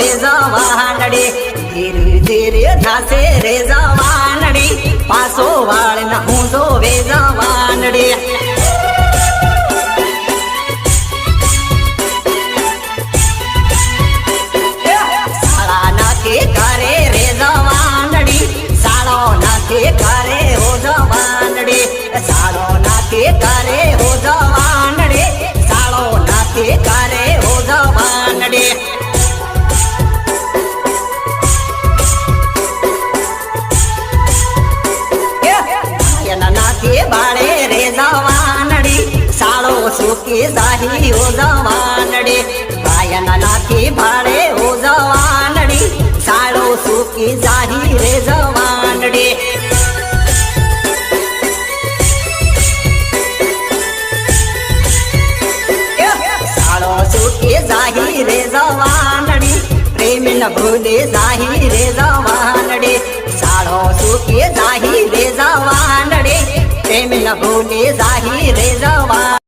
રે જવાનડી ધીરે ધીરે થાશે રે જવાનડી પાછો વાળ ન હું જોવે જવાનડી સાળા નાખે કરે રે જવાનડી સાળો નાખે કરે હો જવાનડી સાળો નાખે કરે હો જવાનડી સાળો નાખે કરે હો જવાનડી બાળે રે જવાનડી સાળો સુકી જાહી હો જવાનડી ભાયના નાખી ભાડે હો જવાનડી સાળો સુકી જાહી રે જવાનડી સાળો સુકી જાહી રે જવાનડી પ્રેમ ન ભૂલે જાહી રે જવાનડી સાળો સુકી જાહી રે જવાનડી પ્રેમ ન ભૂલે